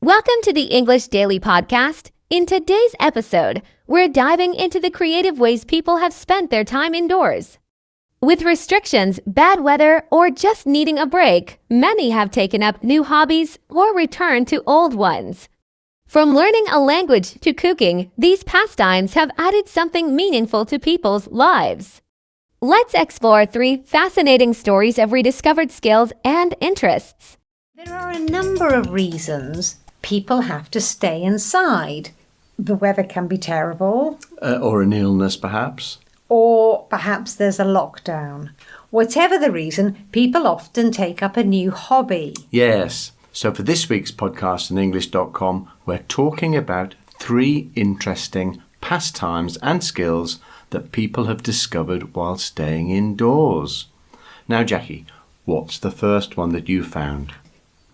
Welcome to the English Daily Podcast. In today's episode, we're diving into the creative ways people have spent their time indoors. With restrictions, bad weather, or just needing a break, many have taken up new hobbies or returned to old ones. From learning a language to cooking, these pastimes have added something meaningful to people's lives. Let's explore 3 fascinating stories of rediscovered skills and interests. There are a number of reasons people have to stay inside. The weather can be terrible. Or an illness, perhaps. Or perhaps there's a lockdown. Whatever the reason, people often take up a new hobby. Yes. So for this week's podcast on English.com, we're talking about 3 interesting pastimes and skills that people have discovered while staying indoors. Now, Jackie, what's the first one that you found?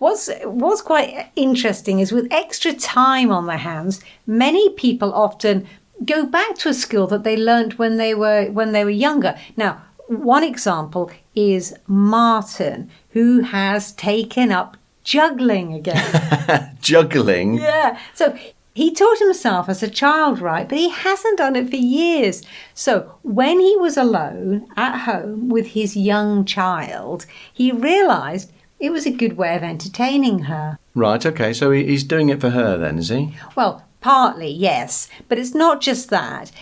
What's quite interesting is with extra time on their hands, many people often go back to a skill that they learnt when they were younger. Now, one example is Martin, who has taken up juggling again. Juggling? Yeah. So he taught himself as a child, right? But he hasn't done it for years. So when he was alone at home with his young child, he realised it was a good way of entertaining her. Right, okay. So he's doing it for her then, is he? Well, partly, yes. But it's not just that.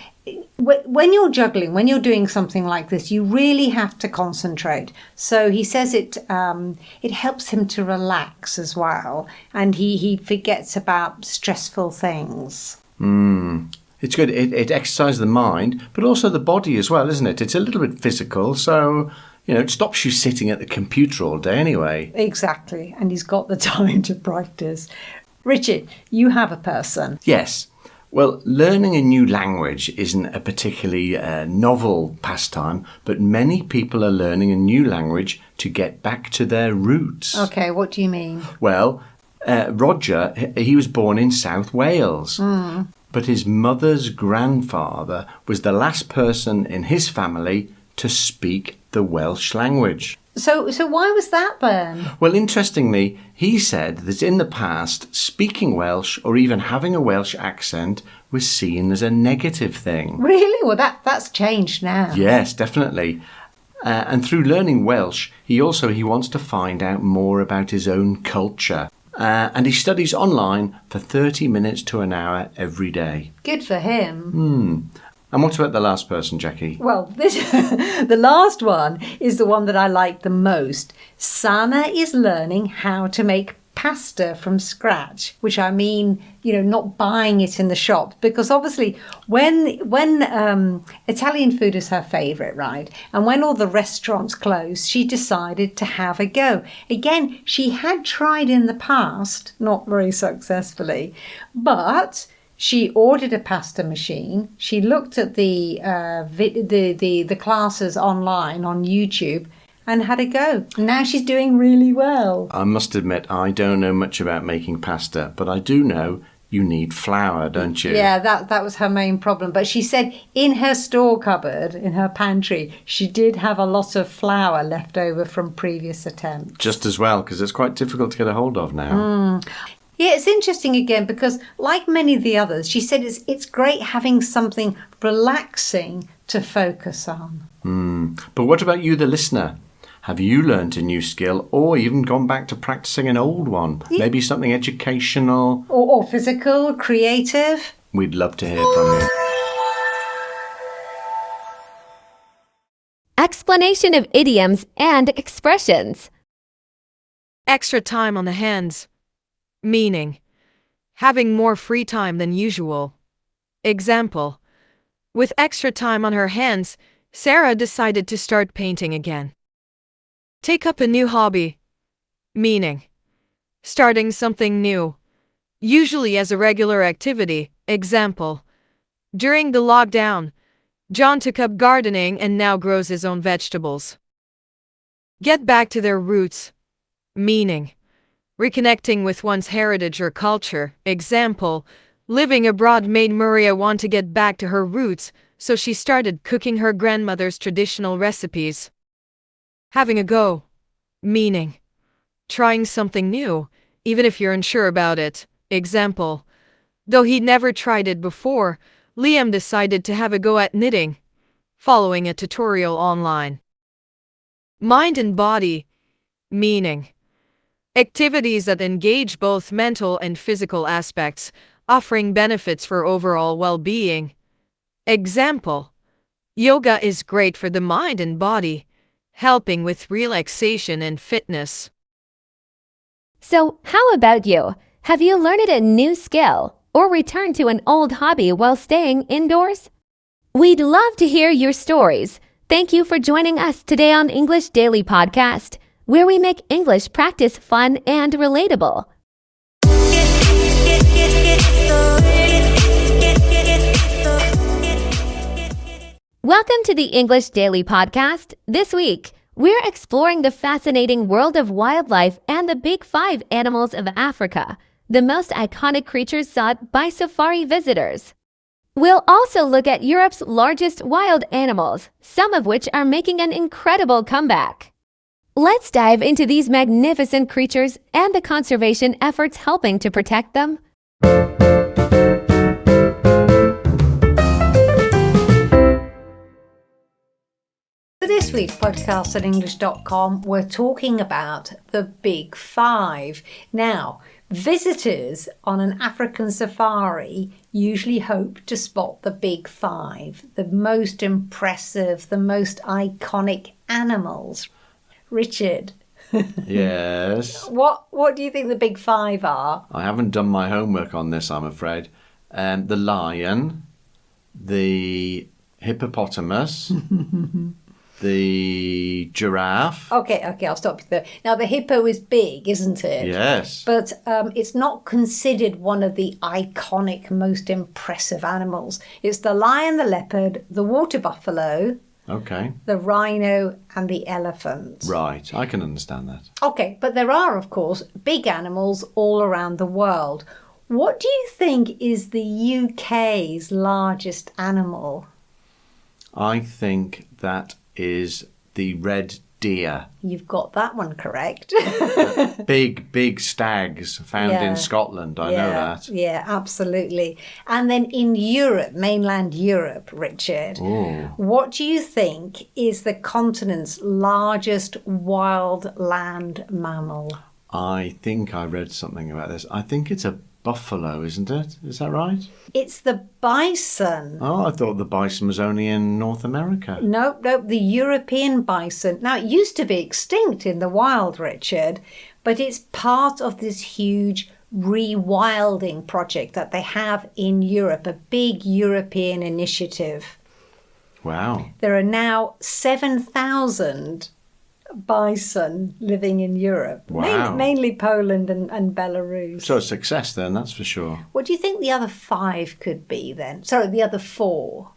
When you're juggling, when you're doing something like this, you really have to concentrate. So he says it helps him to relax as well. And he forgets about stressful things. It's good. It exercises the mind, but also the body as well, isn't it? It's a little bit physical, so it stops you sitting at the computer all day anyway. Exactly. And he's got the time to practice. Richard, you have a person. Yes. Well, learning a new language isn't a particularly novel pastime, but many people are learning a new language to get back to their roots. Okay, what do you mean? Well, Roger, he was born in South Wales, but his mother's grandfather was the last person in his family to speak the Welsh language. So why was that then? Well, interestingly, he said that in the past, speaking Welsh or even having a Welsh accent was seen as a negative thing. Really? Well, that's changed now. Yes, definitely. And through learning Welsh, he wants to find out more about his own culture. And he studies online for 30 minutes to an hour every day. Good for him. And what about the last person, Jackie? Well, the last one is the one that I like the most. Sana is learning how to make pasta from scratch, which I mean, not buying it in the shop, because obviously when Italian food is her favourite, right? And when all the restaurants closed, she decided to have a go. Again, she had tried in the past, not very successfully, but she ordered a pasta machine. She looked at the classes online on YouTube and had a go. Now she's doing really well. I must admit, I don't know much about making pasta, but I do know you need flour, don't you? Yeah, that was her main problem. But she said in her store cupboard, in her pantry, she did have a lot of flour left over from previous attempts. Just as well, because it's quite difficult to get a hold of now. Yeah, it's interesting again because like many of the others, she said it's great having something relaxing to focus on. But what about you, the listener? Have you learnt a new skill or even gone back to practicing an old one? Yeah. Maybe something educational? Or physical, creative? We'd love to hear from you. Explanation of idioms and expressions. Extra time on the hands. Meaning, having more free time than usual. Example, with extra time on her hands, Sarah decided to start painting again. Take up a new hobby. Meaning, starting something new, usually as a regular activity. Example, during the lockdown, John took up gardening and now grows his own vegetables. Get back to their roots. Meaning, reconnecting with one's heritage or culture. Example, living abroad made Maria want to get back to her roots, so she started cooking her grandmother's traditional recipes. Having a go. Meaning, trying something new, even if you're unsure about it. Example, though he'd never tried it before, Liam decided to have a go at knitting, following a tutorial online. Mind and body, meaning activities that engage both mental and physical aspects, offering benefits for overall well-being. Example, yoga is great for the mind and body, helping with relaxation and fitness. So, how about you? Have you learned a new skill or returned to an old hobby while staying indoors? We'd love to hear your stories. Thank you for joining us today on English Daily Podcast, where we make English practice fun and relatable. Welcome to the English Daily Podcast. This week, we're exploring the fascinating world of wildlife and the big 5 animals of Africa, the most iconic creatures sought by safari visitors. We'll also look at Europe's largest wild animals, some of which are making an incredible comeback. Let's dive into these magnificent creatures and the conservation efforts helping to protect them. For this week's podcast at English.com, we're talking about the Big 5. Now, visitors on an African safari usually hope to spot the Big 5, the most impressive, the most iconic animals. Richard, Yes. what do you think the Big 5 are? I haven't done my homework on this, I'm afraid. The lion, the hippopotamus, the giraffe. Okay, I'll stop you there. Now, the hippo is big, isn't it? Yes. But it's not considered one of the iconic, most impressive animals. It's the lion, the leopard, the water buffalo, Okay. the rhino, and the elephant. Right. I can understand that. Okay, but there are, of course, big animals all around the world. What do you think is the UK's largest animal? I think that is the red deer. You've got that one correct. Big stags found Yeah. in Scotland. I know that. Yeah, absolutely. And then in Europe, mainland Europe, Richard, Oh. what do you think is the continent's largest wild land mammal? I think I read something about this. I think it's a buffalo, isn't it? Is that right? It's the bison. Oh, I thought the bison was only in North America. Nope, the European bison. Now, it used to be extinct in the wild, Richard, but it's part of this huge rewilding project that they have in Europe, a big European initiative. Wow. There are now 7,000 bison living in Europe, Wow. mainly Poland and Belarus. So a success then, that's for sure. What do you think the other 5 could be then? Sorry, the other 4.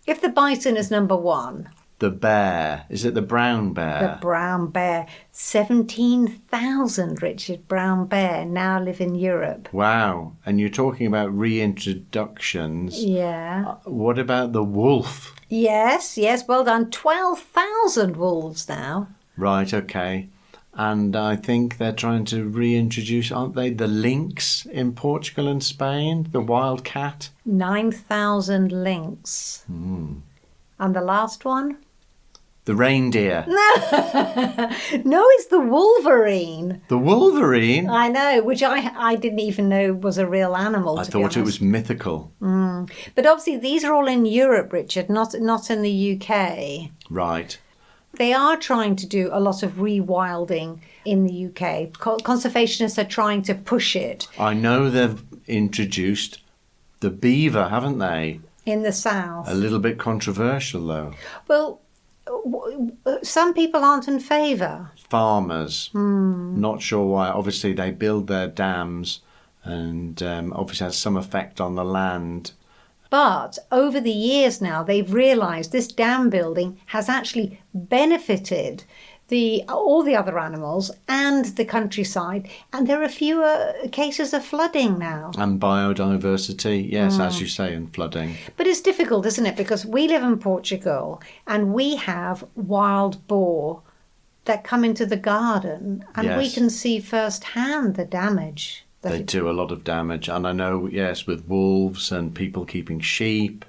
If the bison is number 1, The bear. Is it the brown bear? the brown bear, 17,000, Richard, brown bear now live in Europe. Wow. And you're talking about reintroductions. Yeah. What about the wolf? Yes, well done. 12,000 wolves now. Right, okay. And I think they're trying to reintroduce, aren't they, the lynx in Portugal and Spain? The wild cat? 9,000 lynx. And the last one? The reindeer? No, it's the wolverine. The wolverine? I know, which I didn't even know was a real animal. I to be thought it honest. was mythical. But obviously, these are all in Europe, Richard, not in the UK. Right. They are trying to do a lot of rewilding in the UK. Conservationists are trying to push it I know they've introduced the beaver, haven't they? in the south. A little bit controversial, though. Well, some people aren't in favour. Farmers, not sure why. Obviously, they build their dams and obviously has some effect on the land. But over the years now, they've realised this dam building has actually benefited all the other animals and the countryside, and there are fewer cases of flooding now. And biodiversity, yes, as you say, and flooding. But it's difficult, isn't it? Because we live in Portugal and we have wild boar that come into the garden, and we Yes. can see firsthand the damage. They do a lot of damage. And I know, yes, with wolves and people keeping sheep.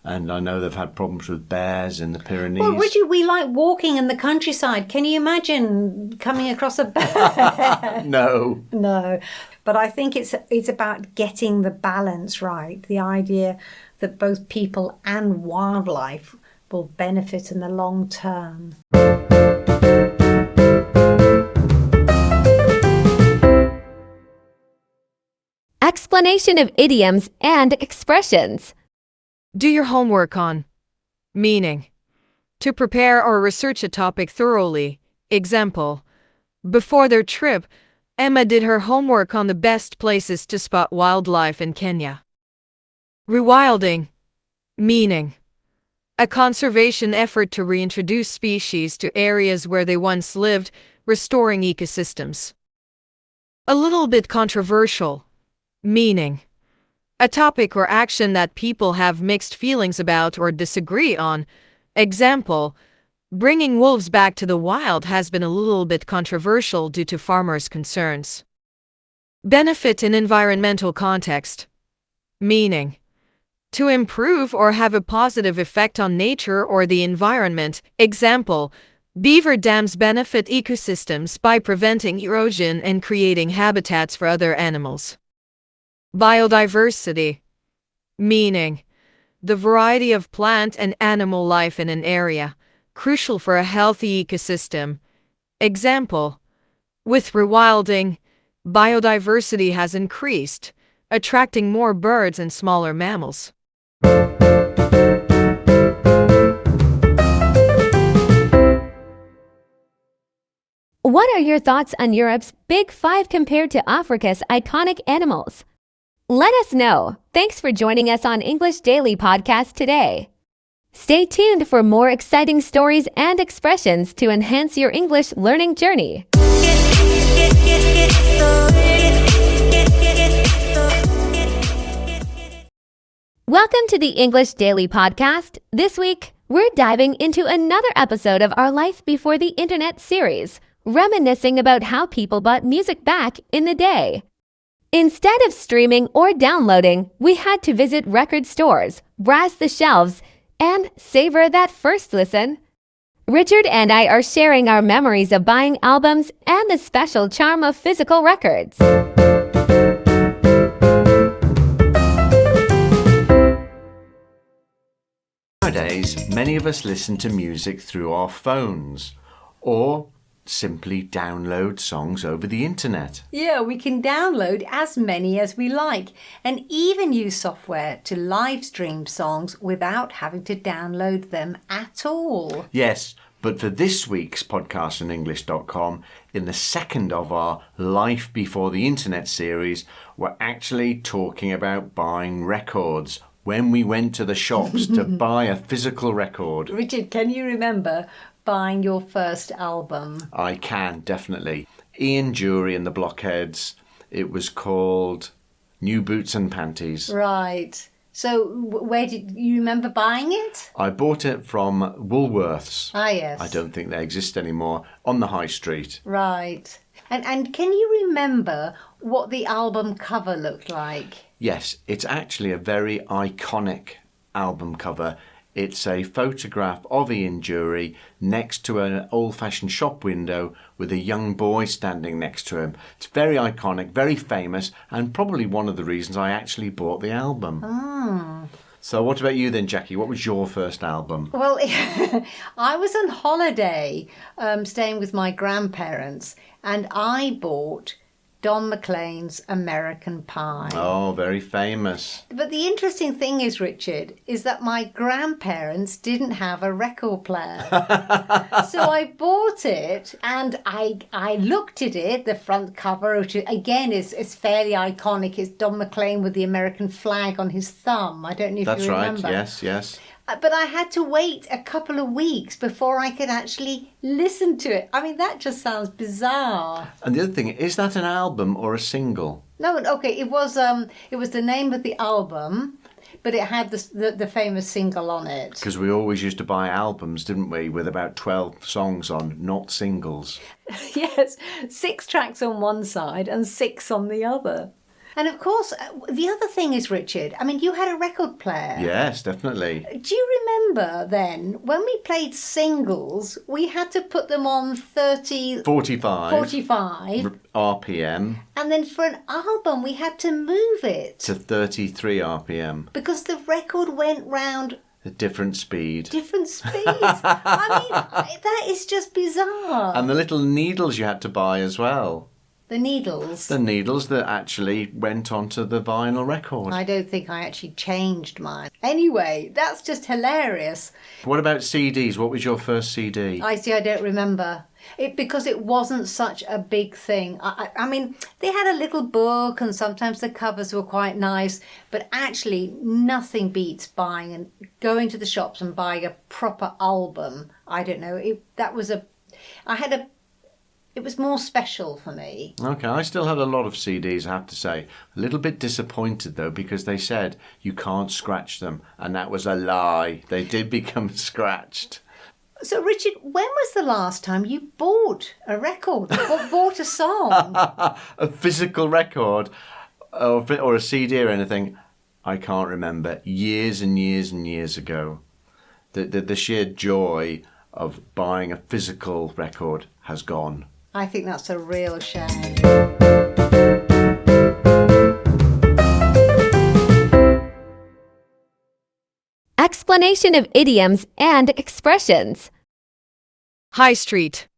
And I know they've had problems with bears in the Pyrenees. Well, Richard, we like walking in the countryside. Can you imagine coming across a bear? No. No. But I think it's about getting the balance right. The idea that both people and wildlife will benefit in the long term. Explanation of idioms and expressions. Do your homework on. Meaning. To prepare or research a topic thoroughly. Example. Before their trip, Emma did her homework on the best places to spot wildlife in Kenya. Rewilding. Meaning. A conservation effort to reintroduce species to areas where they once lived, restoring ecosystems. A little bit controversial. Meaning. A topic or action that people have mixed feelings about or disagree on. Example, bringing wolves back to the wild has been a little bit controversial due to farmers' concerns. Benefit in environmental context. Meaning, to improve or have a positive effect on nature or the environment. Example, beaver dams benefit ecosystems by preventing erosion and creating habitats for other animals. Biodiversity. Meaning, the variety of plant and animal life in an area, crucial for a healthy ecosystem. Example, with rewilding, biodiversity has increased, attracting more birds and smaller mammals. What are your thoughts on Europe's Big Five compared to Africa's iconic animals? Let us know. Thanks for joining us on English Daily Podcast today. Stay tuned for more exciting stories and expressions to enhance your English learning journey. Welcome to the English Daily Podcast. This week, we're diving into another episode of our Life Before the Internet series, reminiscing about how people bought music back in the day. Instead of streaming or downloading, we had to visit record stores, browse the shelves, and savor that first listen. Richard and I are sharing our memories of buying albums and the special charm of physical records. Nowadays, many of us listen to music through our phones or simply download songs over the internet. Yeah, we can download as many as we like and even use software to live stream songs without having to download them at all. Yes, but for this week's podcast on English.com, in the second of our Life Before the Internet series, we're actually talking about buying records. When we went to the shops to buy a physical record. Richard, can you remember buying your first album? I can, definitely. Ian Dury and the Blockheads. It was called New Boots and Panties. Right. So where did you remember buying it? I bought it from Woolworths. Ah, yes. I don't think they exist anymore. On the high street. Right. And can you remember what the album cover looked like? Yes, it's actually a very iconic album cover. It's a photograph of Ian Dury next to an old-fashioned shop window with a young boy standing next to him. It's very iconic, very famous, and probably one of the reasons I actually bought the album. So what about you then, Jackie? What was your first album? Well, I was on holiday staying with my grandparents, and I bought Don McLean's American Pie. Oh, very famous. But the interesting thing is, Richard, is that my grandparents didn't have a record player. So I bought it and I looked at it, the front cover, which again is fairly iconic. It's Don McLean with the American flag on his thumb. I don't know if That's you remember. right, yes. But I had to wait a couple of weeks before I could actually listen to it. I mean, that just sounds bizarre. And the other thing, is that an album or a single? No, okay, it was the name of the album, but it had the famous single on it. Because we always used to buy albums, didn't we, with about 12 songs on, not singles. Yes, 6 tracks on one side and 6 on the other. And of course, the other thing is, Richard, I mean, you had a record player. Yes, definitely. Do you remember then, when we played singles, we had to put them on 45 RPM. And then for an album, we had to move it to 33 RPM. Because the record went round a different speed. Different speeds. I mean, that is just bizarre. And the little needles you had to buy as well. The needles? The needles that actually went onto the vinyl record. I don't think I actually changed mine. Anyway, that's just hilarious. What about CDs? What was your first CD? I don't remember. Because it wasn't such a big thing. I mean, they had a little book and sometimes the covers were quite nice, but actually nothing beats going to the shops and buying a proper album. I don't know. It was more special for me. Okay, I still had a lot of CDs, I have to say. A little bit disappointed, though, because they said you can't scratch them. And that was a lie. They did become scratched. So, Richard, when was the last time you bought a record or bought a song? A physical record or a CD or anything, I can't remember. Years and years and years ago. The sheer joy of buying a physical record has gone. I think that's a real shame. Explanation of idioms and expressions. High street.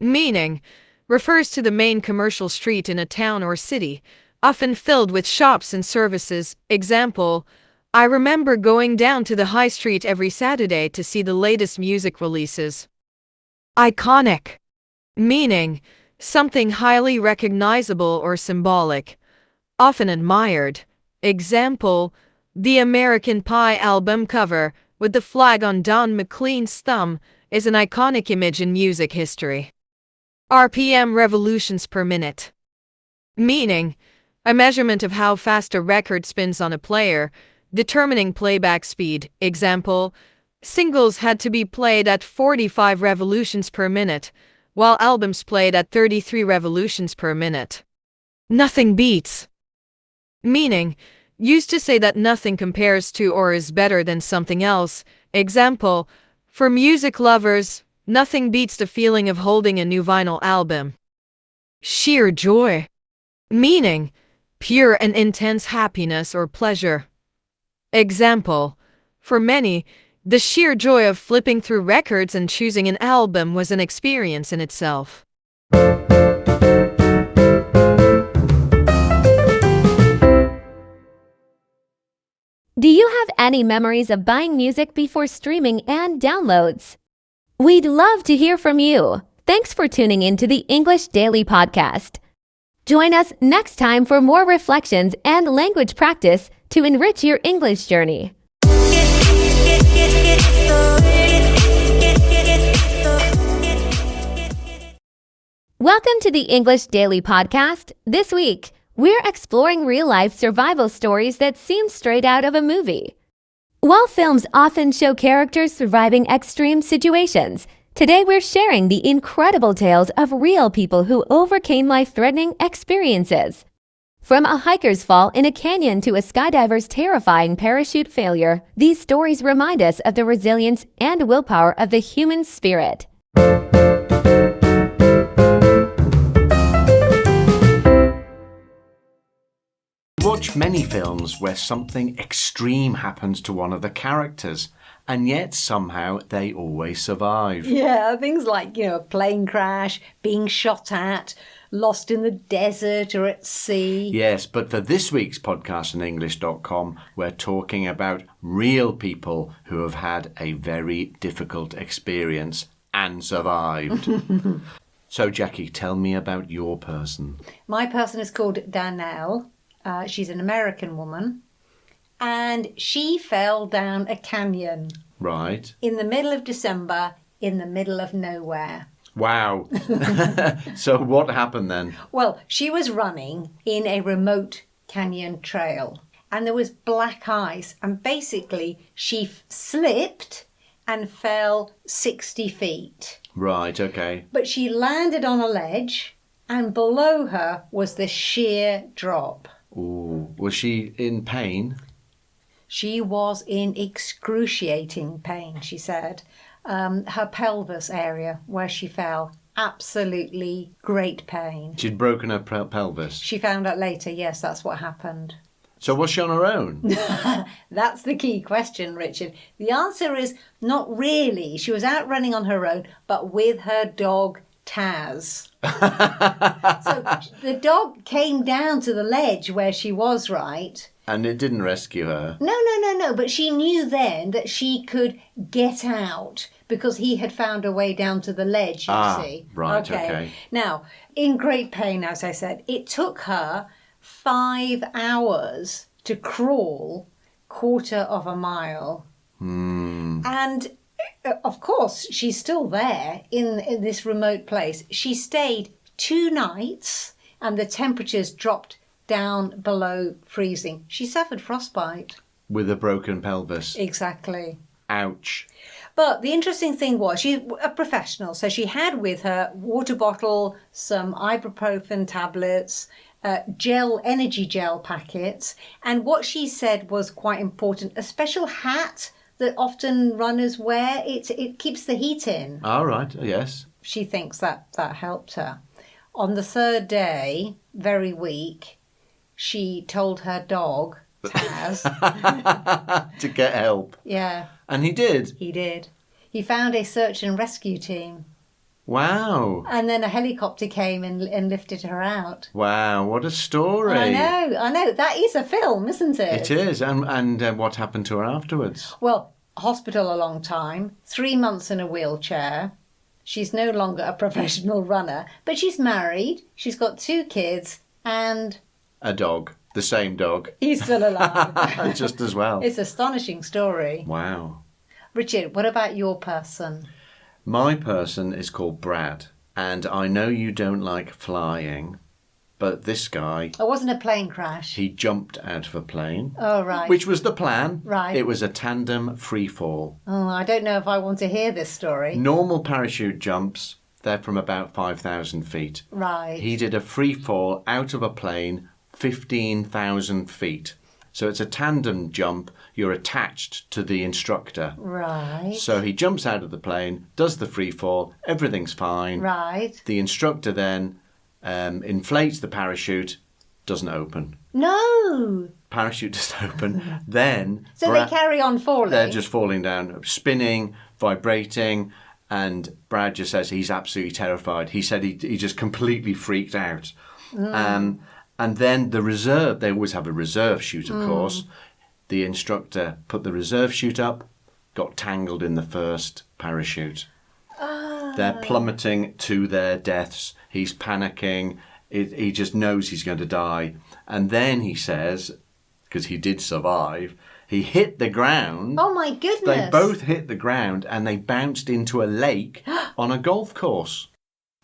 Meaning, refers to the main commercial street in a town or city, often filled with shops and services. Example, I remember going down to the high street every Saturday to see the latest music releases. Iconic. Meaning, something highly recognizable or symbolic, often admired. Example, the American Pie album cover, with the flag on Don McLean's thumb, is an iconic image in music history. RPM, revolutions per minute. Meaning, a measurement of how fast a record spins on a player, determining playback speed. Example, singles had to be played at 45 revolutions per minute, while albums played at 33 revolutions per minute. Nothing beats. Meaning, used to say that nothing compares to or is better than something else. Example, for music lovers, nothing beats the feeling of holding a new vinyl album. Sheer joy. Meaning, pure and intense happiness or pleasure. Example, for many, the sheer joy of flipping through records and choosing an album was an experience in itself. Do you have any memories of buying music before streaming and downloads? We'd love to hear from you. Thanks for tuning in to the English Daily Podcast. Join us next time for more reflections and language practice to enrich your English journey. Welcome to the English Daily Podcast. This week, we're exploring real-life survival stories that seem straight out of a movie. While films often show characters surviving extreme situations, today we're sharing the incredible tales of real people who overcame life-threatening experiences. From a hiker's fall in a canyon to a skydiver's terrifying parachute failure, these stories remind us of the resilience and willpower of the human spirit. Watch many films where something extreme happens to one of the characters, and yet somehow they always survive. Yeah, things like, a plane crash, being shot at, lost in the desert or at sea. Yes, but for this week's podcast on English.com, we're talking about real people who have had a very difficult experience and survived. So, Jackie, tell me about your person. My person is called Danelle. She's an American woman, and she fell down a canyon. Right. In the middle of December, in the middle of nowhere. Wow. So what happened then? Well, she was running in a remote canyon trail, and there was black ice. And basically, she slipped and fell 60 feet. Right, okay. But she landed on a ledge, and below her was the sheer drop. Ooh. Was she in pain? She was in excruciating pain, she said. Her pelvis area where she fell, absolutely great pain. She'd broken her pelvis. She found out later, yes, that's what happened. So was she on her own? That's the key question, Richard. The answer is not really. She was out running on her own, but with her dog, Taz. So the dog came down to the ledge where she was, right? And it didn't rescue her. No. But she knew then that she could get out because he had found a way down to the ledge, you see. Right, okay. Now, in great pain, as I said, it took her 5 hours to crawl 1/4 mile. And of course, she's still there in this remote place. She stayed 2 nights and the temperatures dropped down below freezing. She suffered frostbite. With a broken pelvis. Exactly. Ouch. But the interesting thing was she's a professional, so she had with her water bottle, some ibuprofen tablets, energy gel packets, and what she said was quite important, a special hat that often runners wear. It keeps the heat in. All right, yes. She thinks that helped her. On the 3rd day, very weak, she told her dog, Taz. To get help. Yeah. And he did? He did. He found a search and rescue team. Wow. And then a helicopter came and lifted her out. Wow, what a story. I know. That is a film, isn't it? It is. And what happened to her afterwards? Well, hospital a long time, 3 months in a wheelchair. She's no longer a professional runner, but she's married, she's got 2 kids, and... A dog. The same dog. He's still alive. Just as well. It's an astonishing story. Wow. Richard, what about your person? My person is called Brad, and I know you don't like flying, but this guy... It wasn't a plane crash. He jumped out of a plane. Oh, right. Which was the plan. Right. It was a tandem free fall. Oh, I don't know if I want to hear this story. Normal parachute jumps, they're from about 5,000 feet. Right. He did a free fall out of a plane, 15,000 feet. So it's a tandem jump. You're attached to the instructor. Right. So he jumps out of the plane, does the free fall, everything's fine. Right. The instructor then inflates the parachute, doesn't open. No. Parachute doesn't open. Then... So they carry on falling? They're just falling down, spinning, vibrating, and Brad just says he's absolutely terrified. He said he just completely freaked out. And then the reserve, they always have a reserve chute, of course. The instructor put the reserve chute up, got tangled in the first parachute. They're plummeting to their deaths. He's panicking. He just knows he's going to die. And then he says, because he did survive, he hit the ground. Oh, my goodness. They both hit the ground and they bounced into a lake on a golf course.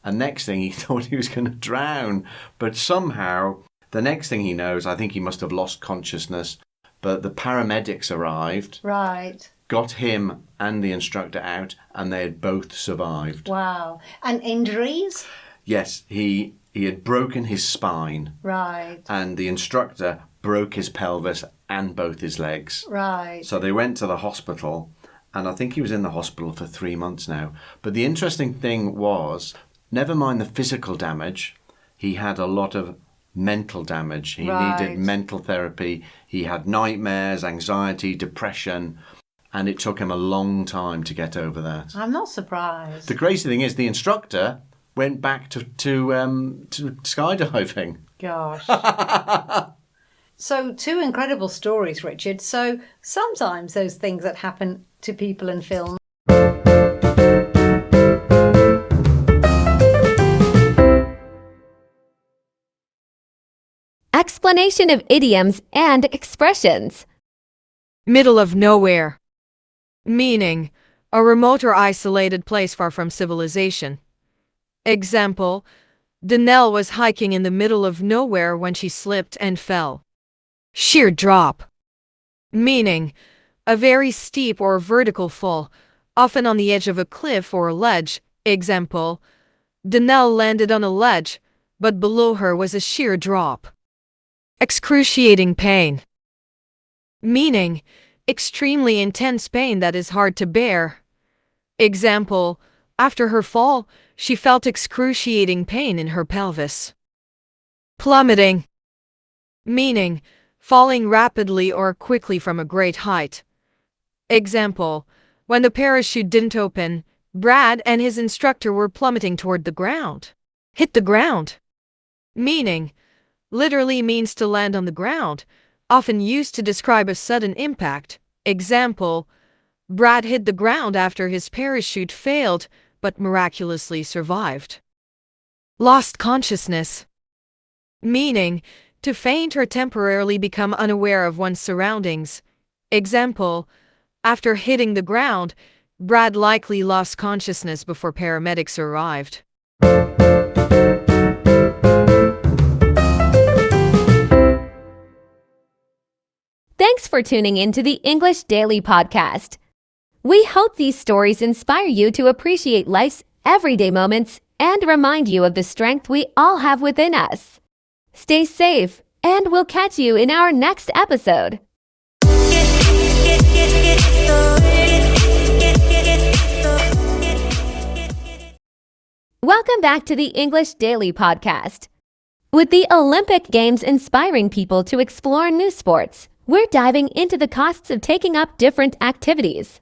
And next thing he thought he was going to drown. But somehow, the next thing he knows, I think he must have lost consciousness. But the paramedics arrived. Right. Got him and the instructor out, and they had both survived. Wow. And injuries? Yes, he had broken his spine. Right. And the instructor broke his pelvis and both his legs. Right. So they went to the hospital, and I think he was in the hospital for 3 months now. But the interesting thing was, never mind the physical damage, he had a lot of mental damage. He needed mental therapy. He had nightmares, anxiety, depression, and it took him a long time to get over that. I'm not surprised. The crazy thing is the instructor went back to skydiving. Gosh. So 2 incredible stories, Richard. So sometimes those things that happen to people in film. Explanation of idioms and expressions. Middle of nowhere. Meaning, a remote or isolated place far from civilization. Example, Danelle was hiking in the middle of nowhere when she slipped and fell. Sheer drop. Meaning, a very steep or vertical fall, often on the edge of a cliff or a ledge. Example, Danelle landed on a ledge, but below her was a sheer drop. Excruciating pain. Meaning, extremely intense pain that is hard to bear. Example, after her fall, she felt excruciating pain in her pelvis. Plummeting. Meaning, falling rapidly or quickly from a great height. Example, when the parachute didn't open, Brad and his instructor were plummeting toward the ground. Hit the ground. Meaning, literally means to land on the ground, often used to describe a sudden impact. Example, Brad hit the ground after his parachute failed, but miraculously survived. Lost consciousness. Meaning, to faint or temporarily become unaware of one's surroundings. Example, after hitting the ground, Brad likely lost consciousness before paramedics arrived. Thanks for tuning in to the English Daily Podcast. We hope these stories inspire you to appreciate life's everyday moments and remind you of the strength we all have within us. Stay safe, and we'll catch you in our next episode. Welcome back to the English Daily Podcast. With the Olympic Games inspiring people to explore new sports, we're diving into the costs of taking up different activities.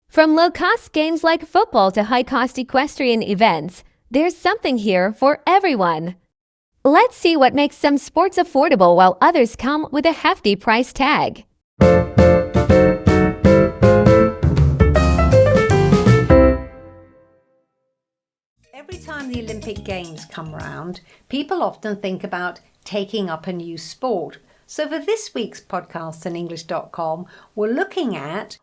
From low-cost games like football to high-cost equestrian events, there's something here for everyone. Let's see what makes some sports affordable while others come with a hefty price tag. Every time the Olympic Games come round, people often think about taking up a new sport. So for this week's podcast on English.com, we're looking at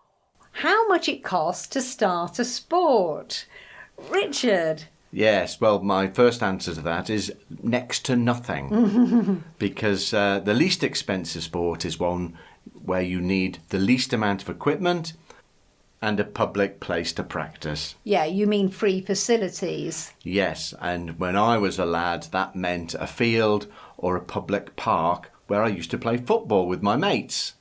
how much it costs to start a sport. Richard. Yes, well, my first answer to that is next to nothing. Because the least expensive sport is one where you need the least amount of equipment and a public place to practice. Yeah, you mean free facilities. Yes, and when I was a lad, that meant a field or a public park where I used to play football with my mates.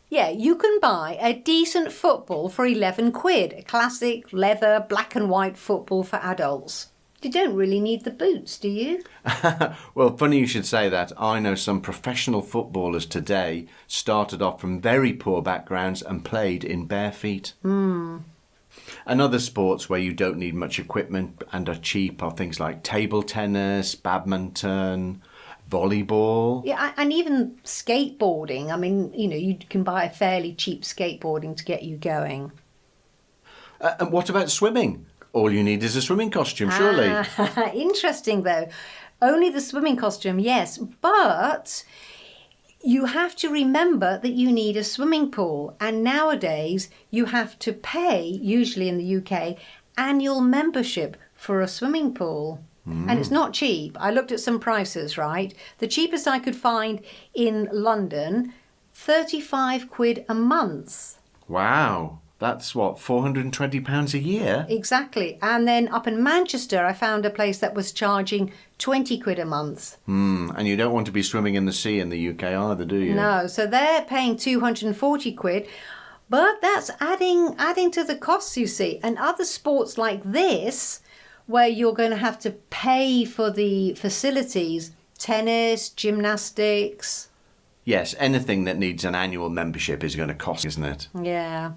Yeah, you can buy a decent football for 11 quid, a classic leather black and white football for adults. You don't really need the boots, do you? Well, funny you should say that. I know some professional footballers today started off from very poor backgrounds and played in bare feet. And other sports where you don't need much equipment and are cheap are things like table tennis, badminton, volleyball. Yeah, and even skateboarding. I mean, you can buy a fairly cheap skateboarding to get you going. And what about swimming? All you need is a swimming costume, surely. Interesting, though. Only the swimming costume, yes. But you have to remember that you need a swimming pool. And nowadays, you have to pay, usually in the UK, annual membership for a swimming pool. And it's not cheap. I looked at some prices, right? The cheapest I could find in London, 35 quid a month. Wow. That's what, £420 a year? Exactly. And then up in Manchester, I found a place that was charging 20 quid a month. And you don't want to be swimming in the sea in the UK either, do you? No, so they're paying 240 quid. But that's adding to the costs, you see. And other sports like this, where you're going to have to pay for the facilities, tennis, gymnastics. Yes, anything that needs an annual membership is going to cost, isn't it? Yeah.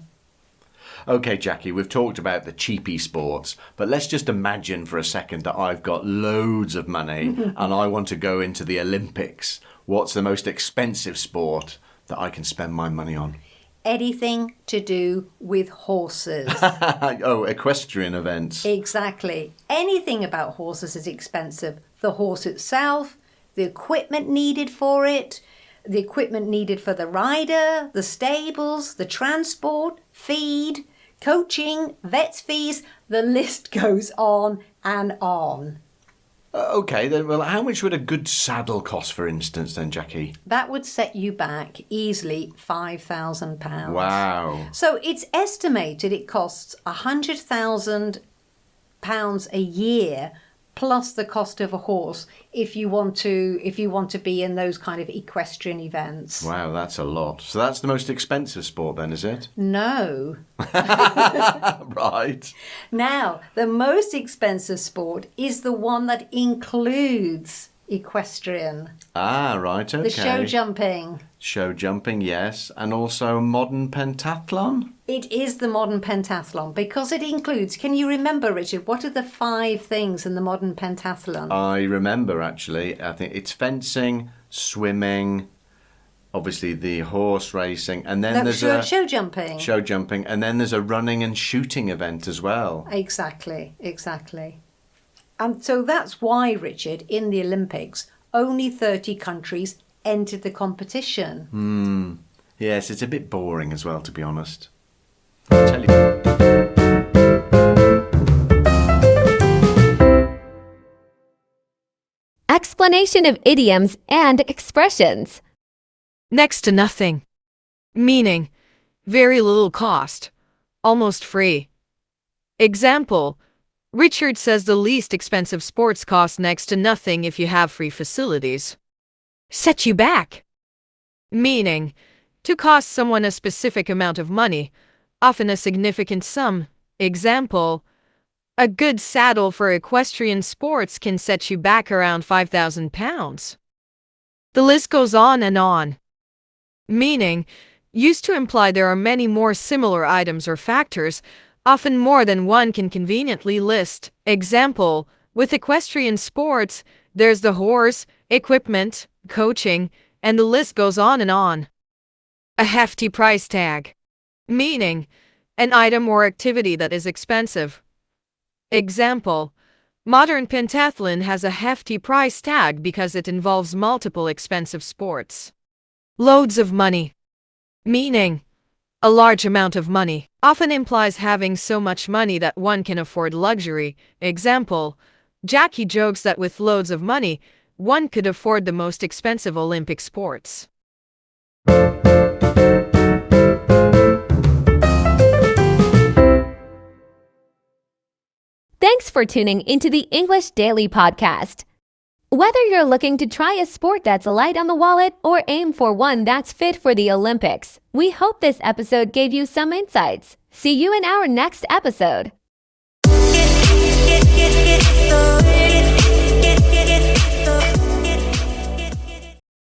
Okay, Jackie, we've talked about the cheapy sports, but let's just imagine for a second that I've got loads of money and I want to go into the Olympics. What's the most expensive sport that I can spend my money on? Anything to do with horses. Oh, equestrian events. Exactly. Anything about horses is expensive. The horse itself, the equipment needed for it, the equipment needed for the rider, the stables, the transport, feed, coaching, vet's fees. The list goes on and on. Okay, then, well, how much would a good saddle cost, for instance, then, Jackie? That would set you back easily £5,000. Wow. So it's estimated it costs £100,000 a year plus the cost of a horse if you want to be in those kind of equestrian events. Wow, that's a lot. So that's the most expensive sport then, is it? No. Right. Now, the most expensive sport is the one that includes equestrian. Ah, right, okay. The show jumping. Show jumping, yes. And also modern pentathlon? It is the modern pentathlon because it includes, can you remember, Richard, what are the 5 things in the modern pentathlon? I remember, actually. I think it's fencing, swimming, obviously the horse racing, and then there's show jumping. Show jumping, and then there's a running and shooting event as well. Exactly. And so that's why, Richard, in the Olympics, only 30 countries entered the competition. Yes, it's a bit boring as well, to be honest. I'll tell you. Explanation of idioms and expressions. Next to nothing. Meaning, very little cost, almost free. Example, Richard says the least expensive sports cost next to nothing if you have free facilities. Set you back. Meaning, to cost someone a specific amount of money, often a significant sum. Example, a good saddle for equestrian sports can set you back around £5,000. The list goes on and on. Meaning, used to imply there are many more similar items or factors, often more than one can conveniently list. Example, with equestrian sports, there's the horse, equipment, coaching, and the list goes on and on. A hefty price tag. Meaning, an item or activity that is expensive. Example, modern pentathlon has a hefty price tag because it involves multiple expensive sports. Loads of money. Meaning, a large amount of money often implies having so much money that one can afford luxury. Example, Jackie jokes that with loads of money, one could afford the most expensive Olympic sports. Thanks for tuning into the English Daily Podcast. Whether you're looking to try a sport that's light on the wallet or aim for one that's fit for the Olympics, we hope this episode gave you some insights. See you in our next episode. Get